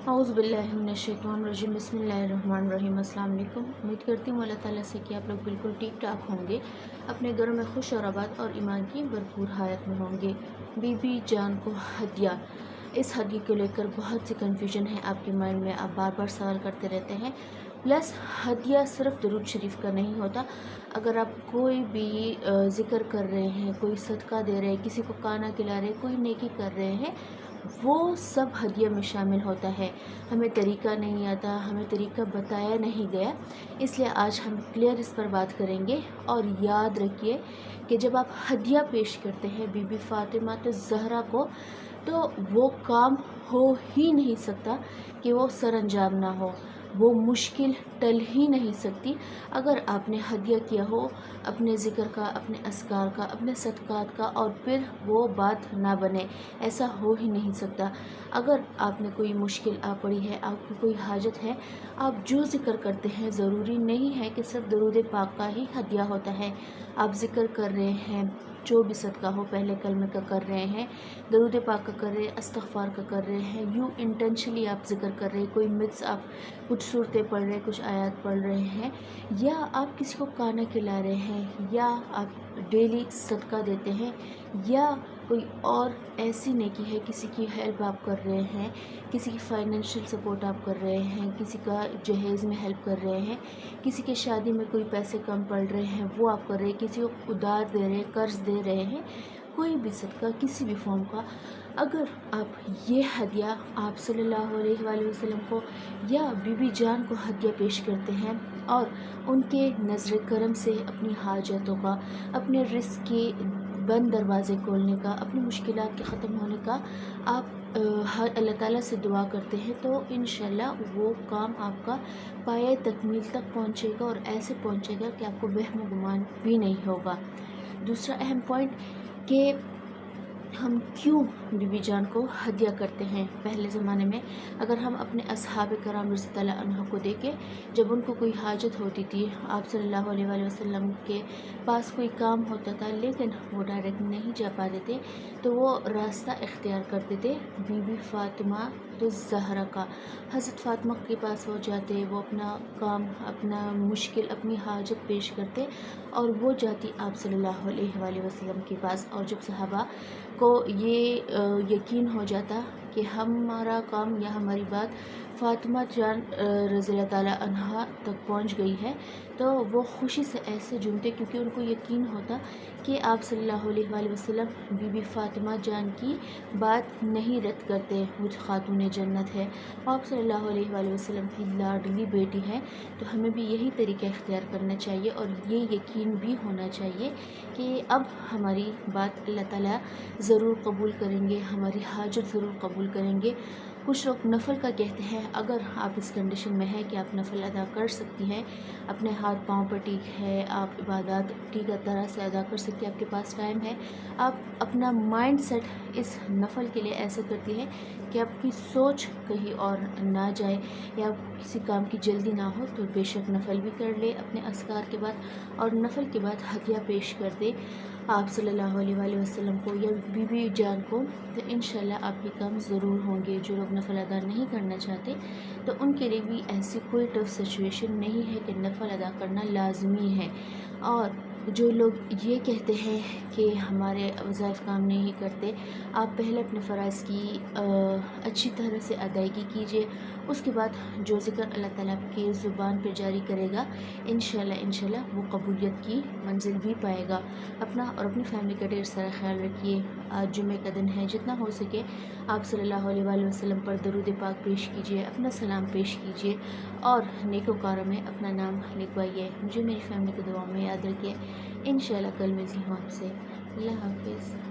औज़ु बिल्लाहि मिनश्शैतानिर्रजीम बिस्मिल्लाहिर्रहमानिर्रहीम। अस्सलाम वालेकुम। उम्मीद करती हूँ अल्लाह ताला से कि आप लोग बिल्कुल ठीक ठाक होंगे, अपने घरों में खुश और आबाद और ईमान की भरपूर हालत में होंगे। बीबी जान को हदिया, इस हदिये को लेकर बहुत सी कन्फ्यूजन है आपके माइंड में, आप बार बार सवाल करते रहते हैं। प्लस हदिया सिर्फ दरूद शरीफ का नहीं होता। अगर आप कोई भी ज़िक्र कर रहे हैं, कोई सदका दे रहे हैं, किसी को खाना खिला रहे हैं, कोई नेकी कर रहे हैं, वो सब हदिया में शामिल होता है। हमें तरीका नहीं आता, हमें तरीका बताया नहीं गया, इसलिए आज हम क्लियर इस पर बात करेंगे। और याद रखिए कि जब आप हदिया पेश करते हैं बीबी फ़ातिमा ज़हरा को, तो वो काम हो ही नहीं सकता कि वो सरअंजाम ना हो, वो मुश्किल टल ही नहीं सकती अगर आपने हदिया किया हो अपने ज़िक्र का, अपने अस्कार का, अपने सदक़ात का, और फिर वो बात ना बने। ऐसा हो ही नहीं सकता। अगर आपने कोई मुश्किल आ पड़ी है, आपकी कोई हाजत है, आप जो ज़िक्र करते हैं, ज़रूरी नहीं है कि सिर्फ दरूद पाक का ही हदिया होता है। आप ज़िक्र कर रहे हैं, जो भी सदका हो, पहले कलमे का कर रहे हैं, दरूद पाक का कर रहे हैं, इस्तग़फ़ार का कर रहे हैं, यूँ इंटेंशनली आप ज़िक्र कर रहे हैं, कोई मिथ्स आप कुछ सूरतें पढ़ रहे हैं, कुछ आयत पढ़ रहे हैं, या आप किसी को खाना खिला रहे हैं, या आप डेली सदका देते हैं, या कोई और ऐसी नेकी है, किसी की हेल्प आप कर रहे हैं, किसी की फाइनेंशियल सपोर्ट आप कर रहे हैं, किसी का जहेज़ में हेल्प कर रहे हैं, किसी के शादी में कोई पैसे कम पड़ रहे हैं वो आप कर रहे हैं, किसी को उधार दे रहे हैं, कर्ज़ दे रहे हैं, कोई भी सदका किसी भी फॉर्म का, अगर आप ये हदिया आप सल्लल्लाहु अलैहि वसल्लम को या बीबी जान को हदिया पेश करते हैं और उनके नज़र करम से अपनी हाजतों का, अपने रिज़्क़ के बंद दरवाज़े खोलने का, अपनी मुश्किलात के ख़त्म होने का आप हर अल्लाह ताला से दुआ करते हैं, तो इंशाअल्लाह वो काम आपका पाए तकमील तक पहुँचेगा, और ऐसे पहुँचेगा कि आपको वहम गुमान भी नहीं होगा। दूसरा अहम पॉइंट कि हम क्यों बीबी जान को हदिया करते हैं। पहले ज़माने में अगर हम अपने असहाब कराम रज़ी अल्लाह अन्हुम को देखें, जब उनको कोई हाजत होती थी, आप सल्लल्लाहु अलैहि वसल्लम के पास कोई काम होता था लेकिन वो डायरेक्ट नहीं जा पाते थे, तो वो रास्ता इख्तियार करते थे बीबी फ़ातिमा ज़हरा का। हज़रत फ़ातिमा के पास वो जाते, वो अपना काम, अपना मुश्किल, अपनी हाजत पेश करते, और वो जाती आप सल्लल्लाहु अलैहि वसल्लम के पास। और जब सहाबा को ये यकीन हो जाता कि हमारा काम या हमारी बात फ़ातिमा जान रज़ी अल्लाह ताला अन्हा तक पहुंच गई है, तो वो खुशी से ऐसे झूमते, क्योंकि उनको यकीन होता कि आप सल्लल्लाहु अलैहि वसल्लम बीबी फ़ातिमा जान की बात नहीं रद्द करते। वो खातून जन्नत है, आप सल्लल्लाहु अलैहि वसल्लम की लाडली बेटी है, तो हमें भी यही तरीका इख्तियार करना चाहिए, और ये यकीन भी होना चाहिए कि अब हमारी बात अल्लाह ताला ज़रूर कबूल करेंगे, हमारी हाजत ज़रूर कबूल करेंगे। कुछ लोग नफ़ल का कहते हैं, अगर आप इस कंडीशन में हैं कि आप नफ़ल अदा कर सकती हैं, अपने हाथ पाँव पर ठीक है, आप इबादत ठीक तरह से अदा कर सकती हैं, आपके पास टाइम है, आप अपना माइंड सेट इस नफ़ल के लिए ऐसा करती हैं कि आपकी सोच कहीं और ना जाए, या किसी काम की जल्दी ना हो, तो बेशक नफ़ल भी कर ले अपने अस्कार के बाद, और नफ़ल के बाद हदिया पेश कर दे आप सल्लल्लाहु अलैहि वसल्लम को या बीबी जान को, तो इंशाल्लाह आपके काम ज़रूर होंगे। जो लोग नफ़ल अदा नहीं करना चाहते, तो उनके लिए भी ऐसी कोई टफ सिचुएशन नहीं है कि नफ़ल अदा करना लाजमी है। और जो लोग ये कहते हैं कि हमारे वज़ाइफ काम नहीं करते, आप पहले अपने फ़राइज़ की अच्छी तरह से अदायगी कीजिए, उसके बाद जो ज़िक्र अल्लाह ताला की ज़ुबान पे जारी करेगा, इंशाल्लाह वो कबूलियत की मंजिल भी पाएगा। अपना और अपनी फैमिली का ढेर सारा ख्याल रखिए। आज जुमे का दिन है, जितना हो सके आप सल्लल्लाहु अलैहि वसल्लम पर दरूद पाक पेश कीजिए, अपना सलाम पेश कीजिए, और नेकोकारों में अपना नाम लिखवाइए। मुझे मेरी फैमिली की दुआ में याद रखिए। इंशाल्लाह कल मिलती हूँ आपसे। अल्लाह हाफ़िज़।